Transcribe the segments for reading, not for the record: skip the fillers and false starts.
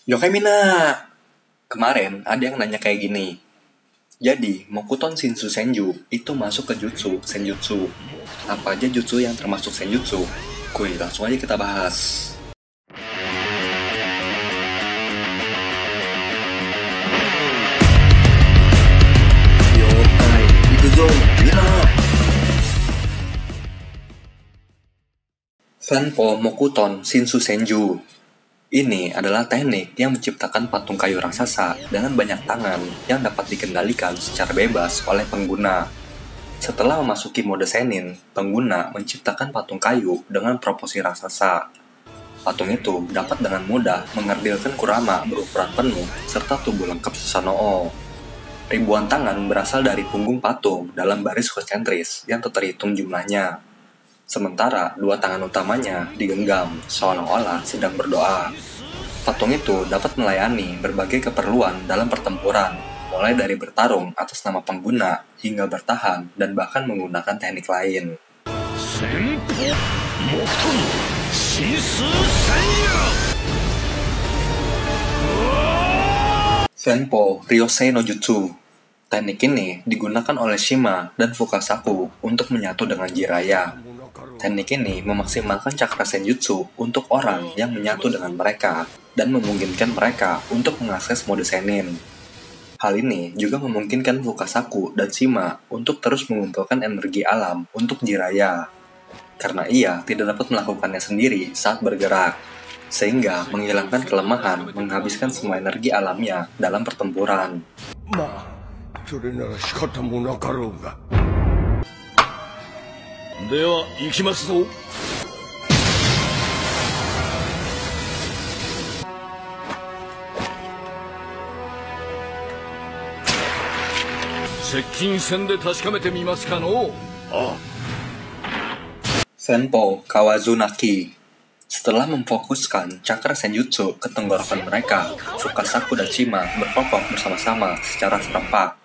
Yokai Mina! Kemarin ada yang nanya kayak gini. Jadi, Mokuton Shinsu Senju itu masuk ke jutsu Senjutsu. Apa aja jutsu yang termasuk Senjutsu? Kuy, langsung aja kita bahas. Yokai, Ikuzo, Mina! Senpo Mokuton Shinsu Senju. Ini adalah teknik yang menciptakan patung kayu raksasa dengan banyak tangan yang dapat dikendalikan secara bebas oleh pengguna. Setelah memasuki mode Senin, pengguna menciptakan patung kayu dengan proporsi raksasa. Patung itu dapat dengan mudah mengerdilkan Kurama berukuran penuh serta tubuh lengkap Susanoo. Ribuan tangan berasal dari punggung patung dalam baris konsentris yang tak terhitung jumlahnya. Sementara dua tangan utamanya digenggam seolah-olah sedang berdoa. Patung itu dapat melayani berbagai keperluan dalam pertempuran, mulai dari bertarung atas nama pengguna hingga bertahan dan bahkan menggunakan teknik lain. Senpo Ryosei no Jutsu. Teknik ini digunakan oleh Shima dan Fukasaku untuk menyatu dengan Jiraiya. Teknik ini memaksimalkan cakra senjutsu untuk orang yang menyatu dengan mereka dan memungkinkan mereka untuk mengakses mode Senin. Hal ini juga memungkinkan Fukasaku dan Shima untuk terus mengumpulkan energi alam untuk Jiraiya, karena ia tidak dapat melakukannya sendiri saat bergerak, sehingga menghilangkan kelemahan menghabiskan semua energi alamnya dalam pertempuran. それなら仕方もなかろうが。では行きますぞ。接近戦で確かめてみますかの。ああ。Senpo Kawazunaki. Setelah memfokuskan cakra senjutsu ke tenggorokan mereka, Fukasaku dan Shima berkelompok bersama-sama secara serempak,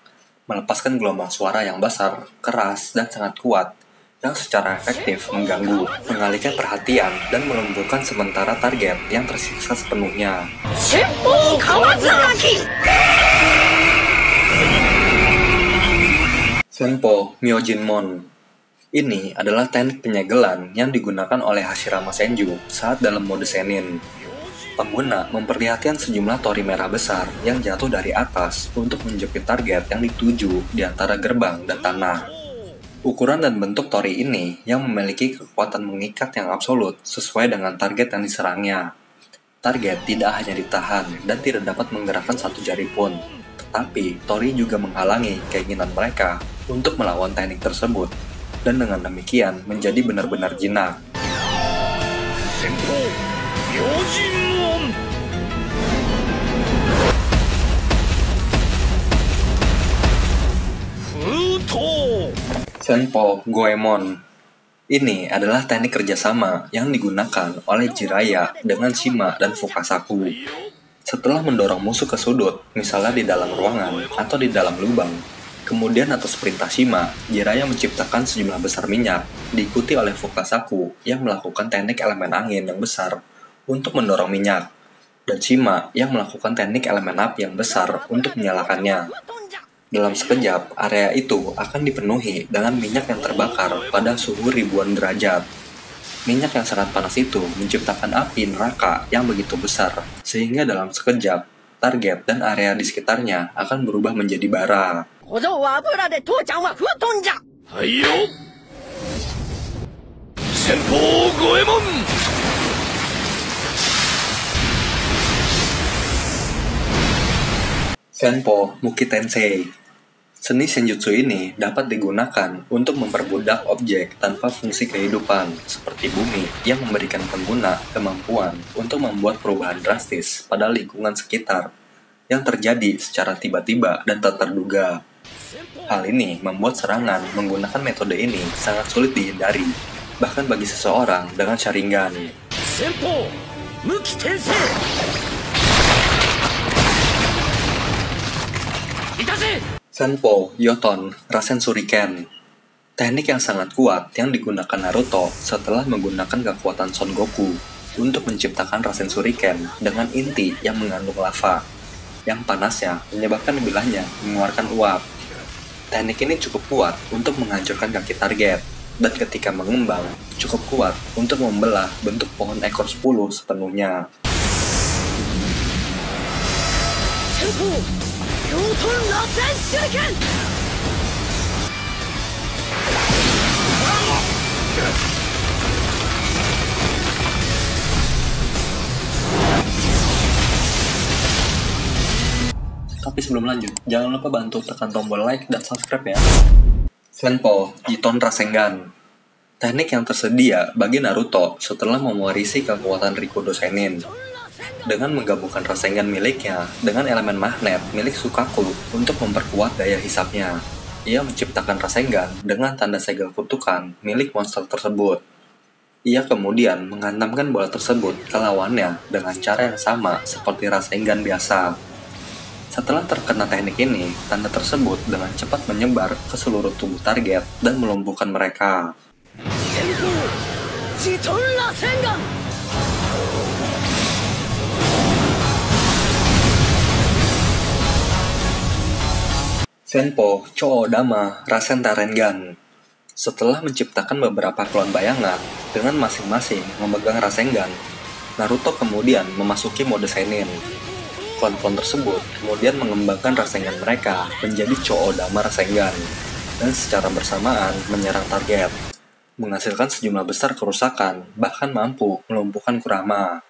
melepaskan gelombang suara yang besar, keras, dan sangat kuat, yang secara efektif mengganggu, mengalihkan perhatian, dan melumpuhkan sementara target yang tersiksa sepenuhnya. Senpo Kawazunaki! Senpo Myojinmon. Ini adalah teknik penyegelan yang digunakan oleh Hashirama Senju saat dalam mode Senin. Pengguna memperlihatkan sejumlah tori merah besar yang jatuh dari atas untuk menjepit target yang dituju di antara gerbang dan tanah. Ukuran dan bentuk tori ini yang memiliki kekuatan mengikat yang absolut sesuai dengan target yang diserangnya. Target tidak hanya ditahan dan tidak dapat menggerakkan satu jari pun, tetapi tori juga menghalangi keinginan mereka untuk melawan teknik tersebut, dan dengan demikian menjadi benar-benar jinak. Senpo Goemon. Ini adalah teknik kerjasama yang digunakan oleh Jiraiya dengan Shima dan Fukasaku. Setelah mendorong musuh ke sudut, misalnya di dalam ruangan atau di dalam lubang, kemudian atas perintah Shima, Jiraiya menciptakan sejumlah besar minyak, diikuti oleh Fukasaku yang melakukan teknik elemen angin yang besar untuk mendorong minyak, dan Shima yang melakukan teknik elemen api yang besar untuk menyalakannya. Dalam sekejap, area itu akan dipenuhi dengan minyak yang terbakar pada suhu ribuan derajat. Minyak yang sangat panas itu menciptakan api neraka yang begitu besar, sehingga dalam sekejap, target dan area di sekitarnya akan berubah menjadi bara. Ayo! Senpo Goemon! Senpo Muki Tensei. Seni senjutsu ini dapat digunakan untuk memperbudak objek tanpa fungsi kehidupan, seperti bumi yang memberikan pengguna kemampuan untuk membuat perubahan drastis pada lingkungan sekitar yang terjadi secara tiba-tiba dan tak terduga. Hal ini membuat serangan menggunakan metode ini sangat sulit dihindari, bahkan bagi seseorang dengan Sharingan. Senpo Muki Tensei! Senpo Yoton Rasen Shuriken. Teknik yang sangat kuat yang digunakan Naruto setelah menggunakan kekuatan Son Goku. untuk menciptakan Rasen Shuriken dengan inti yang mengandung lava, yang panasnya menyebabkan bilahnya mengeluarkan uap. Teknik ini cukup kuat untuk menghancurkan kaki target, dan ketika mengembang, cukup kuat untuk membelah bentuk pohon ekor 10 sepenuhnya. Tapi sebelum lanjut, jangan lupa bantu tekan tombol like dan subscribe ya. Senpo Jiton Rasengan, teknik yang tersedia bagi Naruto setelah mewarisi kekuatan Rikudo Senin. Dengan menggabungkan Rasengan miliknya dengan elemen magnet milik Sukaku untuk memperkuat daya hisapnya, ia menciptakan Rasengan dengan tanda segel kutukan milik monster tersebut. Ia kemudian menghantamkan bola tersebut ke lawannya dengan cara yang sama seperti Rasengan biasa. Setelah terkena teknik ini, tanda tersebut dengan cepat menyebar ke seluruh tubuh target dan melumpuhkan mereka. Senpo Choodama Rasen Tarengan. Setelah menciptakan beberapa klon bayangan dengan masing-masing memegang Rasengan, Naruto kemudian memasuki mode Senin. Klon-klon tersebut kemudian mengembangkan Rasengan mereka menjadi Choodama Rasengan dan secara bersamaan menyerang target, menghasilkan sejumlah besar kerusakan, bahkan mampu melumpuhkan Kurama.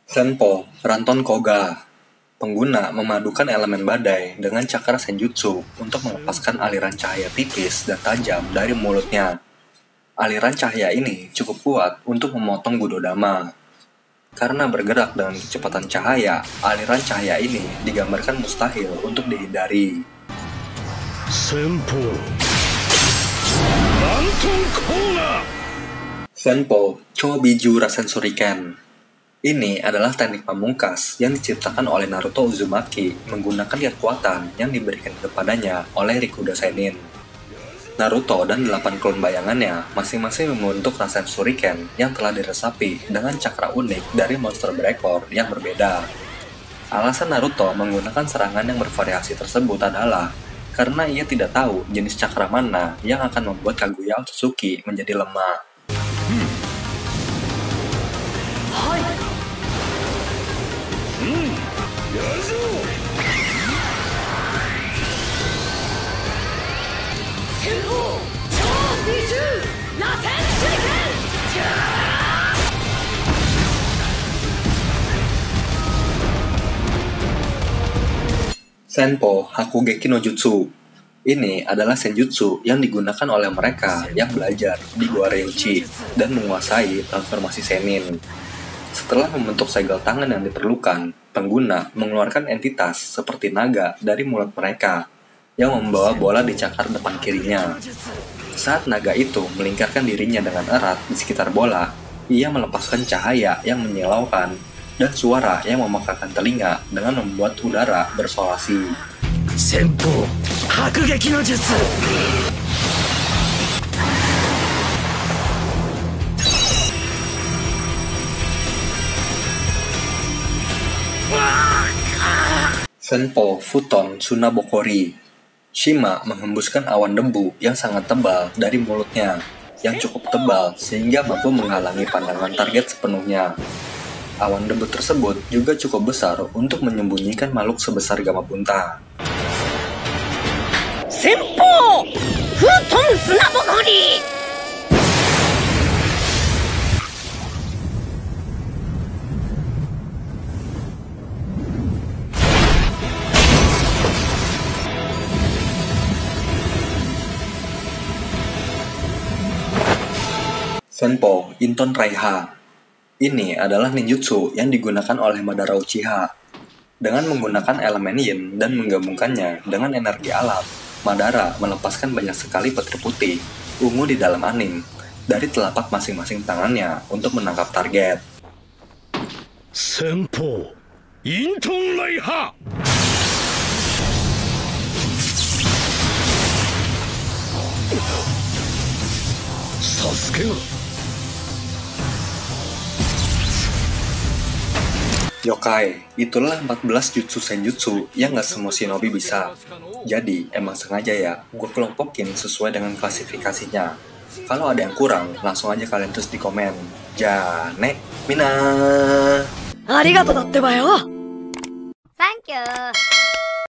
Senpo Ranton Koga. Pengguna memadukan elemen badai dengan cakra senjutsu untuk melepaskan aliran cahaya tipis dan tajam dari mulutnya. Aliran cahaya ini cukup kuat untuk memotong Gudodama. Karena bergerak dengan kecepatan cahaya, aliran cahaya ini digambarkan mustahil untuk dihindari. Senpo Chobiju Rasen Shuriken. Ini adalah teknik pamungkas yang diciptakan oleh Naruto Uzumaki menggunakan kekuatan yang diberikan kepadanya oleh Rikudo Senin. Naruto dan 8 klon bayangannya masing-masing membentuk Rasen Shuriken yang telah diresapi dengan cakra unik dari monster berekor yang berbeda. Alasan Naruto menggunakan serangan yang bervariasi tersebut adalah karena ia tidak tahu jenis cakra mana yang akan membuat Kaguya Otsutsuki menjadi lemah. Senpo Hakugeki no Jutsu. Ini adalah senjutsu yang digunakan oleh mereka yang belajar di Gua Ryuchi dan menguasai transformasi Senin. Setelah membentuk segel tangan yang diperlukan, pengguna mengeluarkan entitas seperti naga dari mulut mereka yang membawa bola di cakar depan kirinya. Saat naga itu melingkarkan dirinya dengan erat di sekitar bola, ia melepaskan cahaya yang menyilaukan dan suara yang memekakan telinga dengan membuat udara bersolasi. Senpo Hakugeki no Jutsu. Senpo Futon Tsunabokori. Shima menghembuskan awan debu yang sangat tebal dari mulutnya, yang cukup tebal sehingga mampu menghalangi pandangan target sepenuhnya. Awan debu tersebut juga cukup besar untuk menyembunyikan makhluk sebesar Gamabunta. Senpo Futon Tsunabokori. Senpo Inton Raiha. Ini adalah ninjutsu yang digunakan oleh Madara Uchiha. Dengan menggunakan elemen yin dan menggabungkannya dengan energi alam, Madara melepaskan banyak sekali petir putih, ungu di dalam angin, dari telapak masing-masing tangannya untuk menangkap target. 先方イントンライハ。サスケが Yokai, itulah 14 jutsu senjutsu yang gak semua shinobi bisa. Jadi, emang sengaja ya, gue kelompokin sesuai dengan klasifikasinya. Kalau ada yang kurang, langsung aja kalian tulis di komen. Jane, Mina! ありがとうだってばよ。サンキュー。